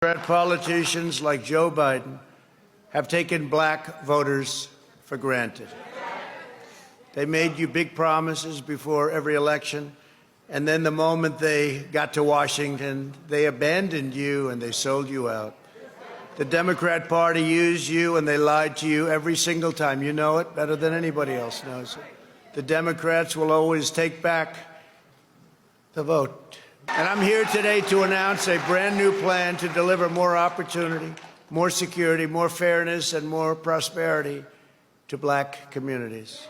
Politicians like Joe Biden have taken black voters for granted. They made you big promises before every election, and then the moment they got to Washington, they abandoned you and they sold you out. The Democrat Party used you and they lied to you every single time. You know it better than anybody else knows it. The Democrats will always take back the vote. And I'm here today to announce a brand new plan to deliver more opportunity, more security, more fairness, and more prosperity to black communities.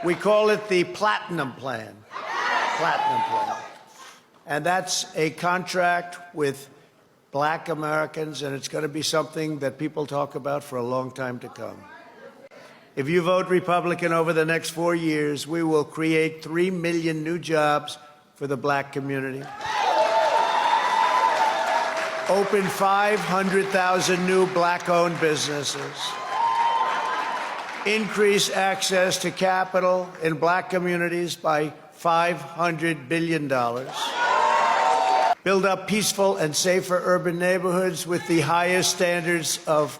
We call it the Platinum Plan. Platinum Plan. And that's a contract with black Americans, and it's going to be something that people talk about for a long time to come. If you vote Republican over the next 4 years, we will create 3 million new jobs for the black community, open 500,000 new black-owned businesses, increase access to capital in black communities by $500 billion, build up peaceful and safer urban neighborhoods with the highest standards of,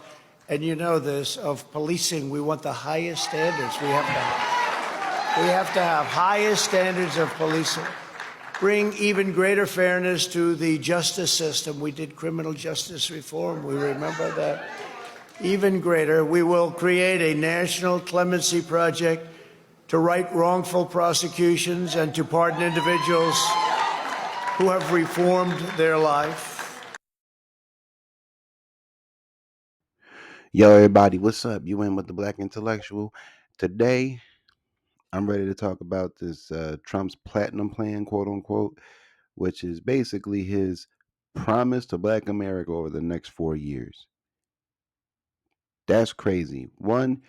and you know this, of policing. We want the highest standards. We have to have highest standards of policing. Bring even greater fairness to the justice system. We did criminal justice reform. We remember that. Even greater, we will create a national clemency project to right wrongful prosecutions and to pardon individuals who have reformed their life. Yo, everybody, what's up? You in with the Black Intellectual. Today, I'm ready to talk about this Trump's Platinum Plan, quote unquote, which is basically his promise to Black America over the next 4 years. That's crazy. One,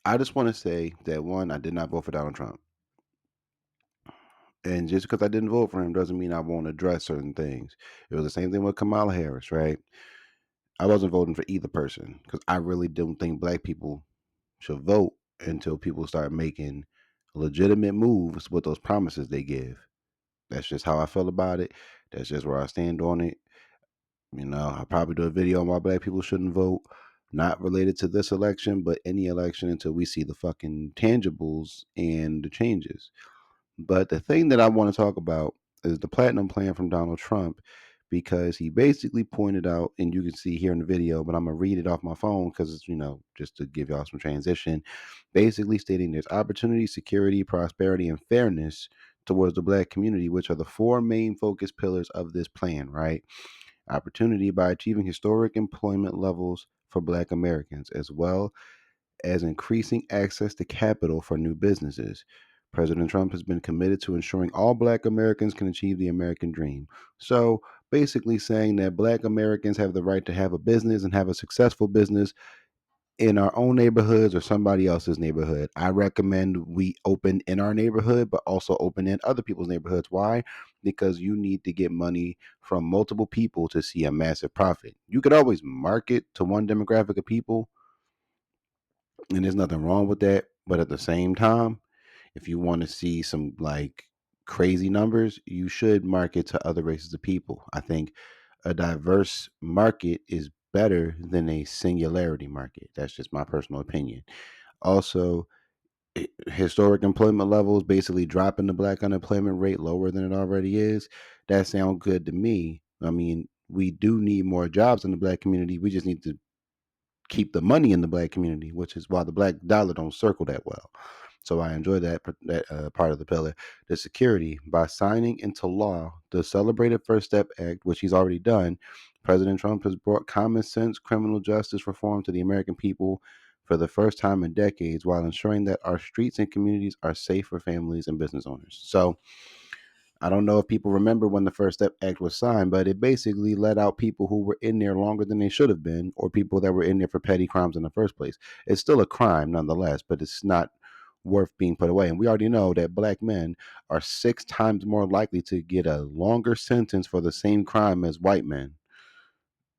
I just want to say that I did not vote for Donald Trump. And just because I didn't vote for him doesn't mean I won't address certain things. It was the same thing with Kamala Harris, right? I wasn't voting for either person because I really don't think black people should vote until people start making legitimate moves with those promises they give. That's just how I feel about it. That's just where I stand on it. You know, I'll probably do a video on why black people shouldn't vote, not related to this election, but any election until we see the fucking tangibles and the changes. But the thing that I want to talk about is the Platinum Plan from Donald Trump because he basically pointed out, and you can see here in the video, but I'm going to read it off my phone because it's, just to give y'all some transition, basically stating there's opportunity, security, prosperity, and fairness towards the black community, which are the four main focus pillars of this plan, right? Opportunity by achieving historic employment levels for black Americans, as well as increasing access to capital for new businesses. President Trump has been committed to ensuring all black Americans can achieve the American dream. So basically saying that black Americans have the right to have a business and have a successful business in our own neighborhoods or somebody else's neighborhood. I recommend we open in our neighborhood, but also open in other people's neighborhoods. Why? Because you need to get money from multiple people to see a massive profit. You could always market to one demographic of people, and there's nothing wrong with that. But at the same time, if you want to see some like crazy numbers, you should market to other races of people. I think a diverse market is better than a singularity market. That's just my personal opinion. Also, historic employment levels basically dropping the black unemployment rate lower than it already is. That sounds good to me. I mean, we do need more jobs in the black community. We just need to keep the money in the black community, which is why the black dollar don't circle that well. So I enjoy that part of the pillar. The security by signing into law the celebrated First Step Act, which he's already done. President Trump has brought common sense criminal justice reform to the American people for the first time in decades, while ensuring that our streets and communities are safe for families and business owners. So I don't know if people remember when the First Step Act was signed, but it basically let out people who were in there longer than they should have been, or people that were in there for petty crimes in the first place. It's still a crime nonetheless, but it's not worth being put away. And we already know that black men are 6 times more likely to get a longer sentence for the same crime as white men.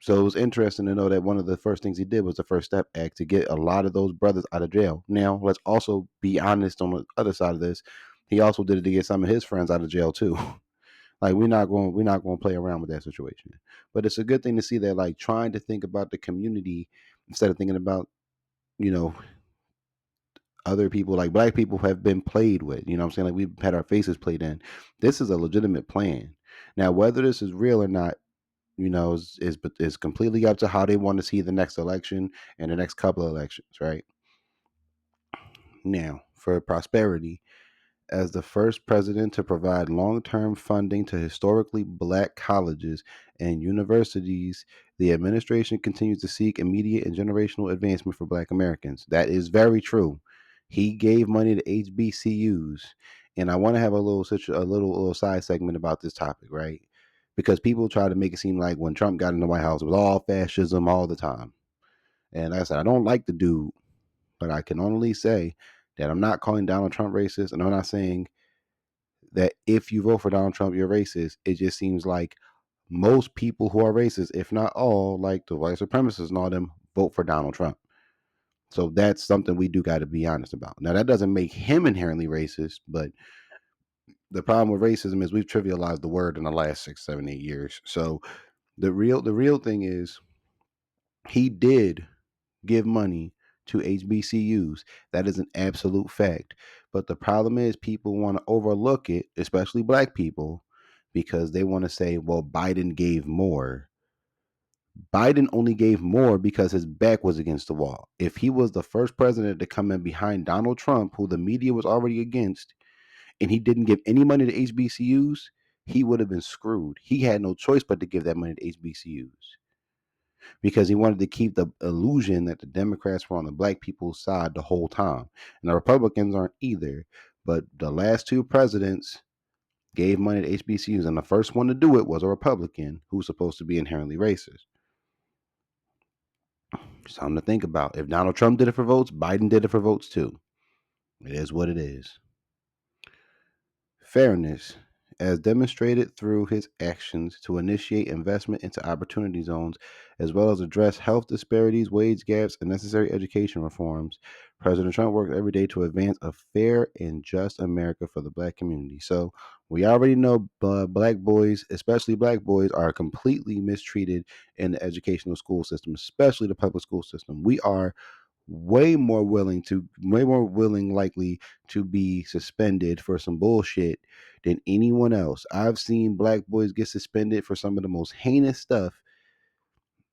So it was interesting to know that one of the first things he did was the First Step Act to get a lot of those brothers out of jail. Now, let's also be honest on the other side of this. He also did it to get some of his friends out of jail too. Like we're not going to play around with that situation. But it's a good thing to see that like trying to think about the community instead of thinking about, you know, other people like black people have been played with. You know what I'm saying? Like we've had our faces played in. This is a legitimate plan. Now, whether this is real or not, is completely up to how they want to see the next election and the next couple of elections, right? Now, for prosperity, as the first president to provide long term funding to historically black colleges and universities, the administration continues to seek immediate and generational advancement for black Americans. That is very true. He gave money to HBCUs. And I want to have a little side segment about this topic, right? Because people try to make it seem like when Trump got in the White House, it was all fascism all the time. And like I said, I don't like the dude, but I can only say that I'm not calling Donald Trump racist, and I'm not saying that if you vote for Donald Trump, you're racist. It just seems like most people who are racist, if not all, like the white supremacists and all them, vote for Donald Trump. So that's something we do got to be honest about. Now that doesn't make him inherently racist, but the problem with racism is we've trivialized the word in the last 6, 7, 8 years. So the real thing is he did give money to HBCUs. That is an absolute fact. But the problem is people want to overlook it, especially black people, because they want to say, well, Biden gave more. Biden only gave more because his back was against the wall. If he was the first president to come in behind Donald Trump, who the media was already against, and he didn't give any money to HBCUs, he would have been screwed. He had no choice but to give that money to HBCUs because he wanted to keep the illusion that the Democrats were on the black people's side the whole time. And the Republicans aren't either. But the last two presidents gave money to HBCUs, and the first one to do it was a Republican who's supposed to be inherently racist. Something to think about. If Donald Trump did it for votes, Biden did it for votes too. It is what it is. Fairness, as demonstrated through his actions to initiate investment into opportunity zones, as well as address health disparities, wage gaps, and necessary education reforms. President Trump works every day to advance a fair and just America for the black community. So we already know black boys, especially black boys, are completely mistreated in the educational school system, especially the public school system. We are way more willing likely to be suspended for some bullshit than anyone else. I've seen black boys get suspended for some of the most heinous stuff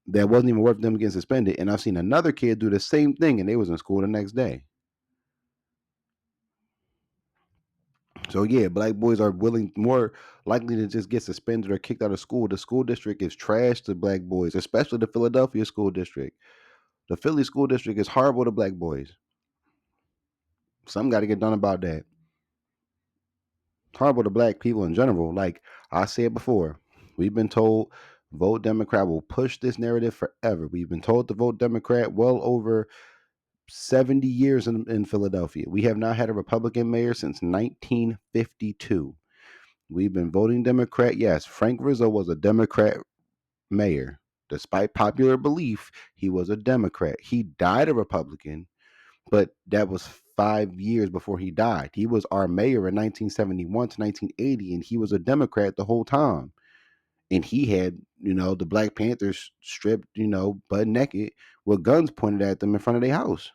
that wasn't even worth them getting suspended, and I've seen another kid do the same thing and they was in school the next day. So yeah, black boys are willing more likely to just get suspended or kicked out of school. The school district is trash to black boys, especially the Philadelphia school district. The Philly school district is horrible to black boys. Something got to get done about that. Horrible to black people in general. Like I said before, we've been told vote Democrat will push this narrative forever. We've been told to vote Democrat well over 70 years in Philadelphia. We have not had a Republican mayor since 1952. We've been voting Democrat. Yes, Frank Rizzo was a Democrat mayor. Despite popular belief, he was a Democrat. He died a Republican, but that was 5 years before he died. He was our mayor in 1971 to 1980, and he was a Democrat the whole time. And he had, the Black Panthers stripped, butt naked with guns pointed at them in front of their house.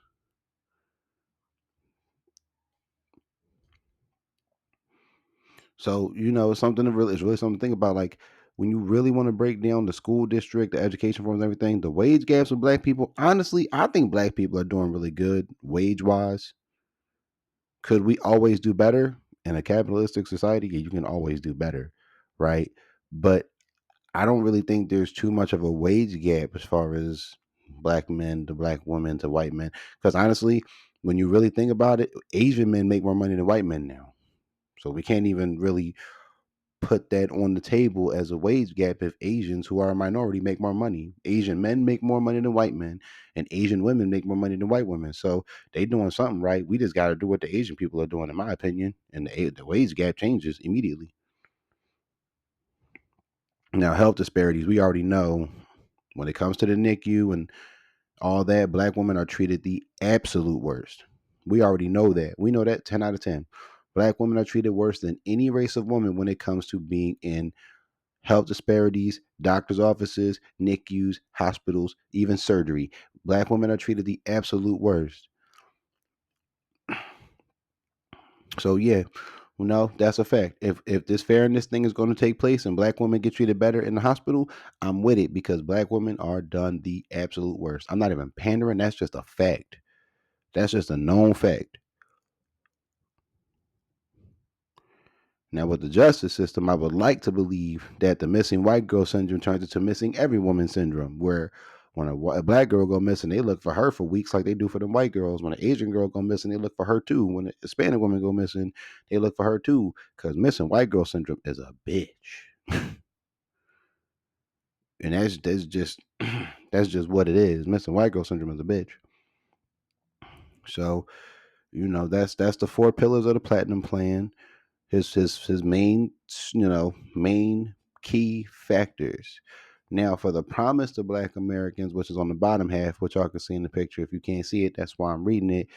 So, it's really something to think about. Like, when you really want to break down the school district, the education forms, everything, the wage gaps with black people, honestly, I think black people are doing really good wage wise. Could we always do better in a capitalistic society? Yeah, you can always do better, right? But I don't really think there's too much of a wage gap as far as black men to black women to white men. Because honestly, when you really think about it, Asian men make more money than white men now. So we can't even really put that on the table as a wage gap if Asians who are a minority make more money. Asian men make more money than white men, and Asian women make more money than white women. So they doing something right. We just got to do what the Asian people are doing, in my opinion, and the wage gap changes immediately. Now, health disparities, we already know when it comes to the NICU and all that, black women are treated the absolute worst. We already know that. We know that 10 out of 10. Black women are treated worse than any race of women when it comes to being in health disparities, doctors' offices, NICUs, hospitals, even surgery. Black women are treated the absolute worst. So yeah, no, that's a fact. If this fairness thing is going to take place and black women get treated better in the hospital, I'm with it because black women are done the absolute worst. I'm not even pandering. That's just a fact. That's just a known fact. Now, with the justice system, I would like to believe that the missing white girl syndrome turns into missing every woman syndrome, where when a black girl go missing, they look for her for weeks like they do for the white girls. When an Asian girl go missing, they look for her too. When a Hispanic woman go missing, they look for her too. Because missing white girl syndrome is a bitch, and that's just that's just what it is. Missing white girl syndrome is a bitch. So that's the four pillars of the platinum plan. His main main key factors. Now for the promise to black Americans, which is on the bottom half, which y'all can see in the picture. If you can't see it, that's why I'm reading it.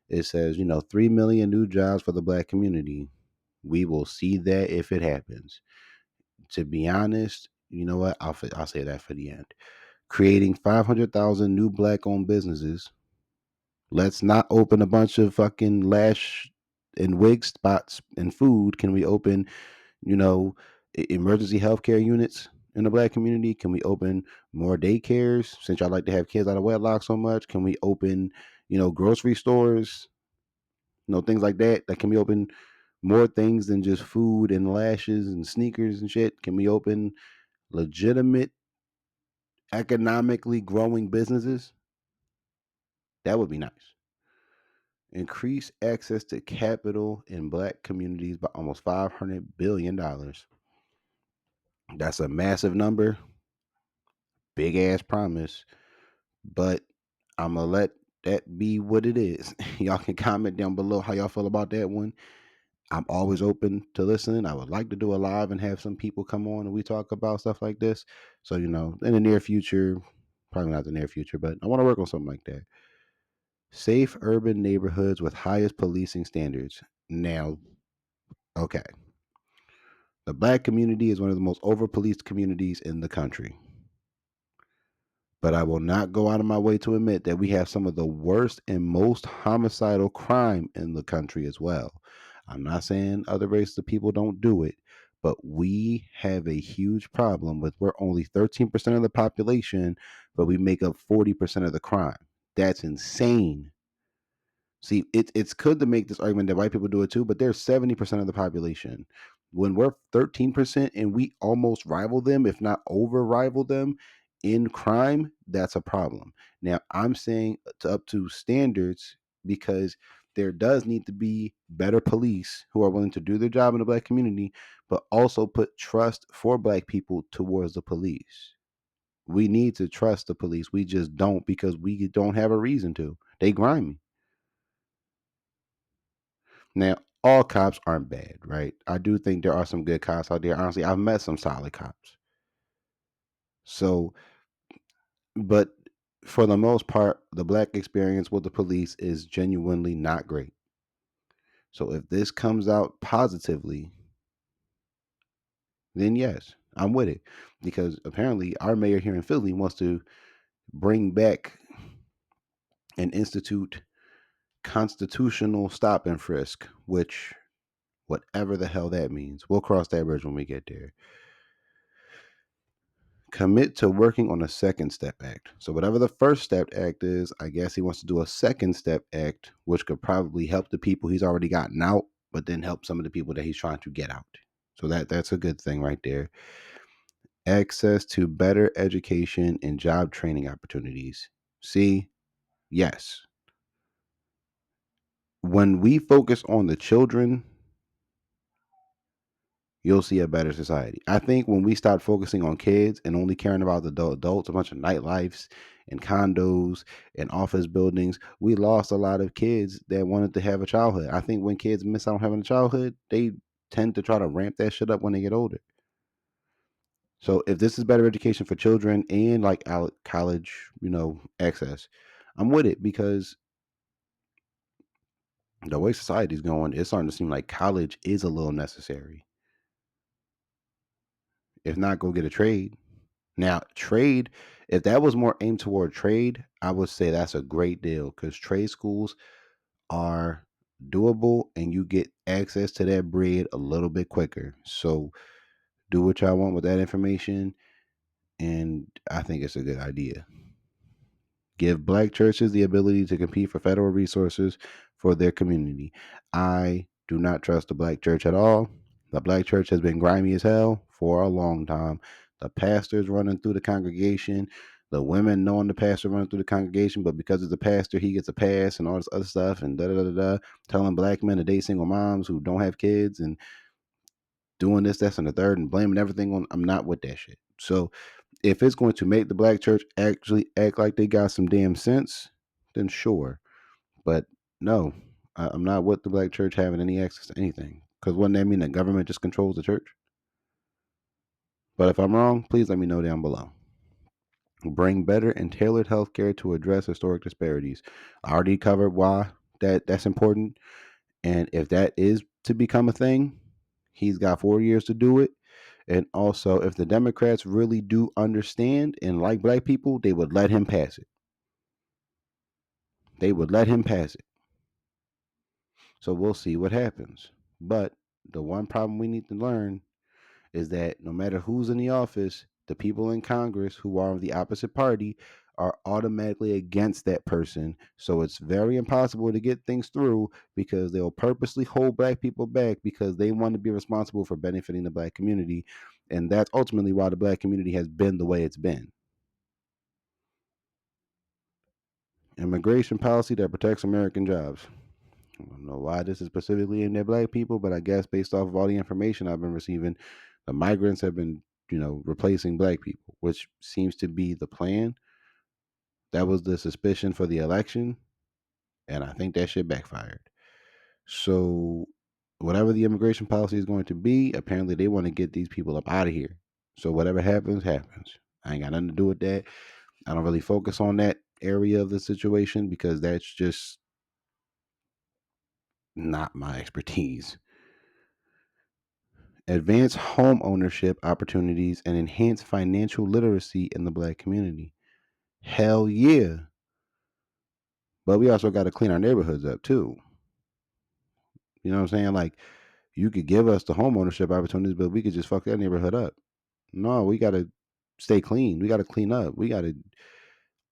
It says 3 million new jobs for the black community. We will see that if it happens. To be honest, you know what? I'll say that for the end. Creating 500,000 new black owned businesses. Let's not open a bunch of fucking lash and wig spots and food. Can we open you know, emergency healthcare units in the black community? Can we open more daycares since y'all like to have kids out of wedlock so much? Can we open, grocery stores, things like that? That can we open more things than just food and lashes and sneakers and shit? Can we open legitimate, economically growing businesses? That would be nice. Increase access to capital in black communities by almost $500 billion. That's a massive number. Big ass promise, but I'm gonna let that be what it is. Y'all can comment down below how y'all feel about that one. I'm always open to listening. I would like to do a live and have some people come on and we talk about stuff like this. So, in the near future, probably not the near future, but I want to work on something like that. Safe urban neighborhoods with highest policing standards. Now, okay. The black community is one of the most over policed communities in the country. But I will not go out of my way to admit that we have some of the worst and most homicidal crime in the country as well. I'm not saying other races of people don't do it, but we have a huge problem with we're only 13% of the population, but we make up 40% of the crime. That's insane. See, it's good to make this argument that white people do it too, but they're 70% of the population. When we're 13% and we almost rival them, if not over rival them in crime, that's a problem. Now, I'm saying to up to standards because there does need to be better police who are willing to do their job in the black community, but also put trust for black people towards the police. We need to trust the police. We just don't because we don't have a reason to. They grimy. Now, all cops aren't bad, right? I do think there are some good cops out there. Honestly, I've met some solid cops. So, but for the most part, the black experience with the police is genuinely not great. So, if this comes out positively, then yes, I'm with it. Because apparently, our mayor here in Philly wants to bring back and institute constitutional stop and frisk, which, whatever the hell that means, we'll cross that bridge when we get there. Commit to working on a second step act. So whatever the first step act is, I guess he wants to do a second step act, which could probably help the people he's already gotten out, but then help some of the people that he's trying to get out. So that's a good thing right there. Access to better education and job training opportunities. See, yes. When we focus on the children, you'll see a better society. I think when we start focusing on kids and only caring about the adults, a bunch of nightlifes and condos and office buildings, we lost a lot of kids that wanted to have a childhood. I think when kids miss out on having a childhood, they tend to try to ramp that shit up when they get older. So if this is better education for children and like college, access, I'm with it because The way society's going, it's starting to seem like college is a little necessary. If not, go get a trade. Now, trade, if that was more aimed toward trade, I would say that's a great deal because trade schools are doable and you get access to that bread a little bit quicker. So do what y'all want with that information, and I think it's a good idea. Give black churches the ability to compete for federal resources for their community. I do not trust the black church at all. The black church has been grimy as hell for a long time. The pastors running through the congregation, the women knowing the pastor running through the congregation, but because it's a pastor, he gets a pass and all this other stuff and da da da da. Telling black men to date single moms who don't have kids and doing this, that's, and the third, and blaming everything on. I'm not with that shit. So if it's going to make the black church actually act like they got some damn sense, then sure. But no, I'm not with the black church having any access to anything. Because wouldn't that mean the government just controls the church? But if I'm wrong, please let me know down below. Bring better and tailored healthcare to address historic disparities. I already covered why that's important. And if that is to become a thing, he's got 4 years to do it. And also, if the Democrats really do understand and like black people, they would let him pass it. They would let him pass it. So we'll see what happens. But the one problem we need to learn is that no matter who's in the office, the people in Congress who are of the opposite party are automatically against that person. So it's very impossible to get things through because they'll purposely hold black people back because they want to be responsible for benefiting the black community. And that's ultimately why the black community has been the way it's been. Immigration policy that protects American jobs. I don't know why this is specifically aimed at black people, but I guess based off of all the information I've been receiving, the migrants have been, replacing black people, which seems to be the plan. That was the suspicion for the election, and I think that shit backfired. So, whatever the immigration policy is going to be, apparently they want to get these people up out of here. So, whatever happens, happens. I ain't got nothing to do with that. I don't really focus on that area of the situation because that's just not my expertise. Advance home ownership opportunities and enhance financial literacy in the black community. Hell yeah. But we also got to clean our neighborhoods up too. You know what I'm saying? Like, you could give us the home ownership opportunities, but we could just fuck that neighborhood up. No, we got to stay clean. We got to clean up. We got a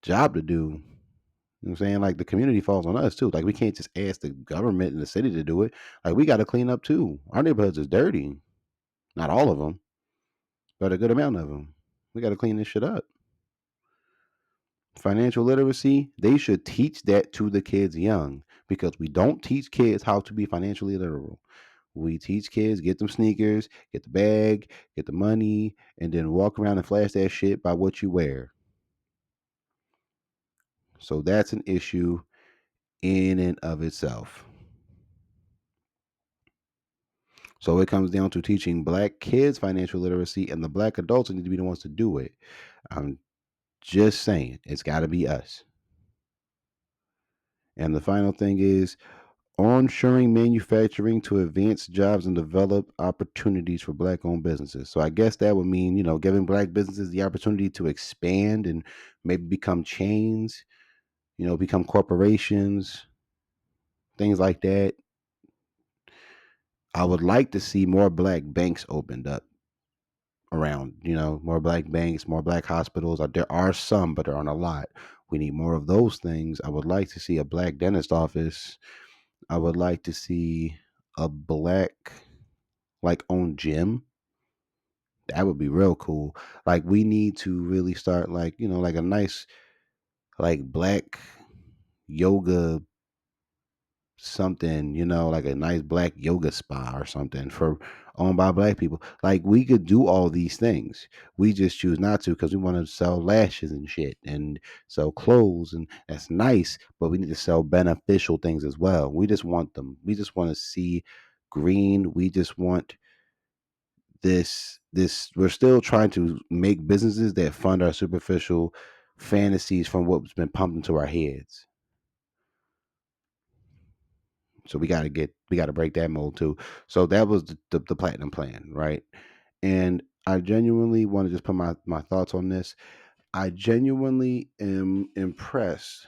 job to do. You know what I'm saying? Like, the community falls on us too. Like, we can't just ask the government and the city to do it. Like, we got to clean up too. Our neighborhoods is dirty. Not all of them, but a good amount of them. We got to clean this shit up. Financial literacy, they should teach that to the kids young because we don't teach kids how to be financially literal. We teach kids get them sneakers, get the bag, get the money, and then walk around and flash that shit by what you wear. So that's an issue in and of itself. So it comes down to teaching black kids financial literacy, and the black adults need to be the ones to do it. I'm just saying, it's got to be us. And the final thing is onshoring manufacturing to advance jobs and develop opportunities for black owned businesses. So I guess that would mean, giving black businesses the opportunity to expand and maybe become chains, become corporations, things like that. I would like to see more black banks opened up around, more black banks, more black hospitals. There are some, but there aren't a lot. We need more of those things. I would like to see a black dentist office. I would like to see a black owned gym. That would be real cool. Like, we need to really start like a nice black yoga something, like a nice black yoga spa or something for owned by black people. Like, we could do all these things. We just choose not to because we want to sell lashes and shit and sell clothes, and that's nice, but we need to sell beneficial things as well. We just want them. We just want to see green. We just want this we're still trying to make businesses that fund our superficial fantasies from what's been pumped into our heads. So we got to break that mold too. So that was the platinum plan, right? And I genuinely want to just put my thoughts on this. I genuinely am impressed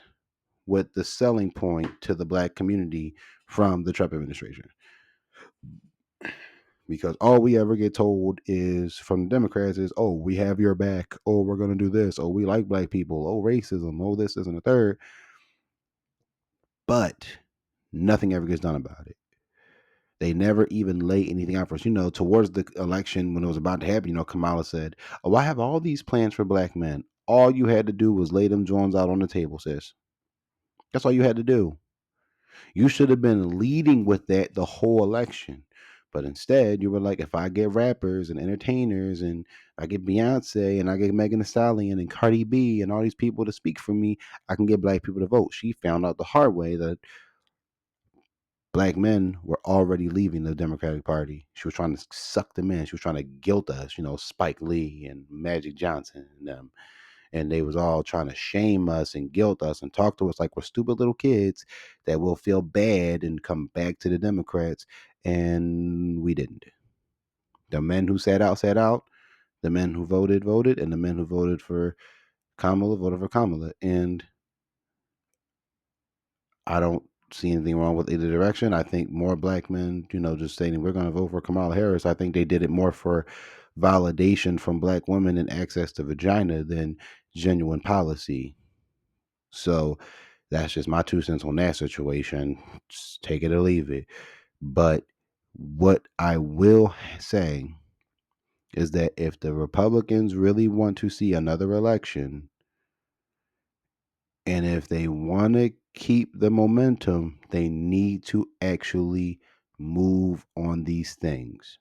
with the selling point to the black community from the Trump administration, because all we ever get told is from the Democrats is, oh, we have your back, oh, we're going to do this, oh, we like black people, oh, racism, oh, this and the third, but nothing ever gets done about it. They never even lay anything out for us. Towards the election when it was about to happen, Kamala said, oh, I have all these plans for black men. All you had to do was lay them Jones out on the table, sis. That's all you had to do. You should have been leading with that the whole election. But instead, you were like, if I get rappers and entertainers and I get Beyonce and I get Megan Thee Stallion and Cardi B and all these people to speak for me, I can get black people to vote. She found out the hard way that black men were already leaving the Democratic Party. She was trying to suck them in. She was trying to guilt us, Spike Lee and Magic Johnson and them. And they was all trying to shame us and guilt us and talk to us like we're stupid little kids that will feel bad and come back to the Democrats. And we didn't. The men who sat out, sat out. The men who voted, voted. And the men who voted for Kamala, voted for Kamala. And I don't see anything wrong with either direction. I think more black men, just stating we're going to vote for Kamala Harris, I think they did it more for validation from black women and access to vagina than genuine policy. So that's just my 2 cents on that situation. Just take it or leave it. But what I will say is that if the Republicans really want to see another election, and if they want to keep the momentum, they need to actually move on these things.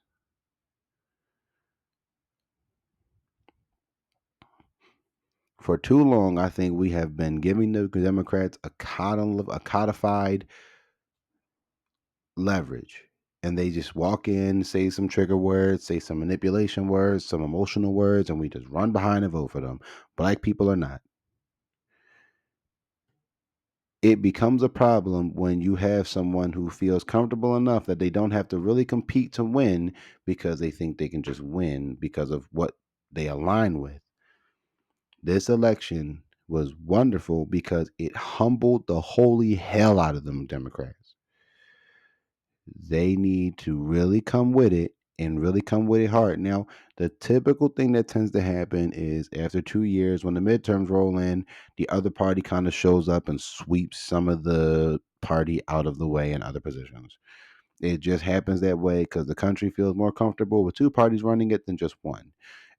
For too long, I think we have been giving the Democrats a codified leverage. And they just walk in, say some trigger words, say some manipulation words, some emotional words, and we just run behind and vote for them. Black people are not. It becomes a problem when you have someone who feels comfortable enough that they don't have to really compete to win because they think they can just win because of what they align with. This election was wonderful because it humbled the holy hell out of them Democrats. They need to really come with it and really come with it hard. Now, the typical thing that tends to happen is after 2 years, when the midterms roll in, the other party kind of shows up and sweeps some of the party out of the way in other positions. It just happens that way because the country feels more comfortable with two parties running it than just one.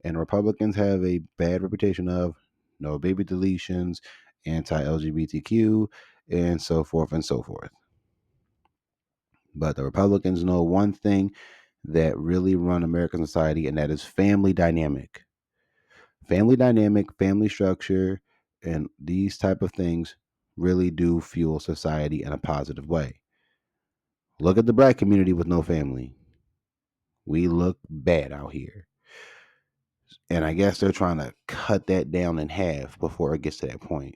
And Republicans have a bad reputation of no baby deletions, anti LGBTQ, and so forth and so forth. But the Republicans know one thing that really run American society, and that is family dynamic. Family dynamic, family structure, and these type of things really do fuel society in a positive way. Look at the black community with no family. We look bad out here. And I guess they're trying to cut that down in half before it gets to that point.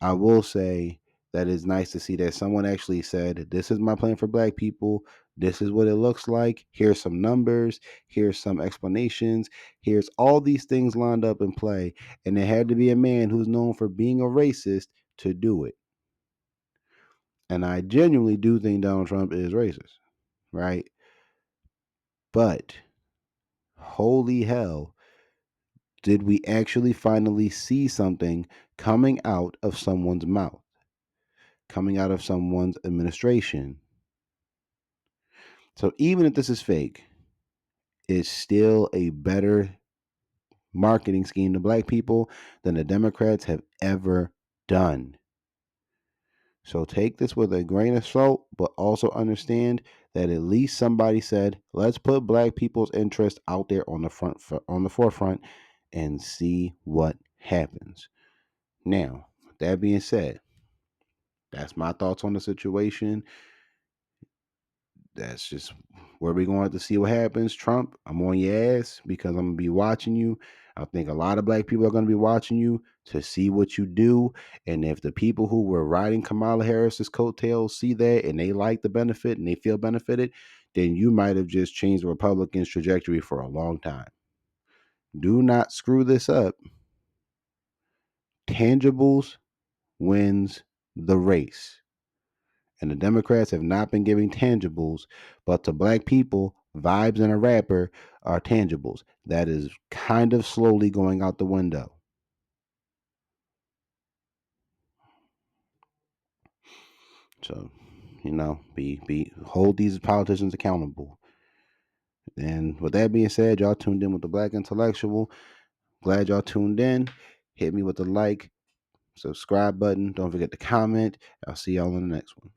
I will say that it's nice to see that someone actually said, this is my plan for black people. This is what it looks like. Here's some numbers. Here's some explanations. Here's all these things lined up in play. And it had to be a man who's known for being a racist to do it. And I genuinely do think Donald Trump is racist, right? But holy hell, did we actually finally see something coming out of someone's mouth, coming out of someone's administration? So even if this is fake, it's still a better marketing scheme to black people than the Democrats have ever done. So take this with a grain of salt, but also understand that at least somebody said, let's put black people's interest out there on the forefront and see what happens. Now, with that being said, that's my thoughts on the situation. That's just where we're going to have to see what happens. Trump, I'm on your ass because I'm going to be watching you. I think a lot of black people are going to be watching you to see what you do. And if the people who were riding Kamala Harris's coattails see that and they like the benefit and they feel benefited, then you might have just changed the Republicans' trajectory for a long time. Do not screw this up. Tangibles wins the race. And the Democrats have not been giving tangibles, but to black people, vibes and a rapper are tangibles. That is kind of slowly going out the window. So, be hold these politicians accountable. And with that being said, y'all tuned in with the Black Intellectual. Glad y'all tuned in. Hit me with the like, subscribe button. Don't forget to comment. I'll see y'all in the next one.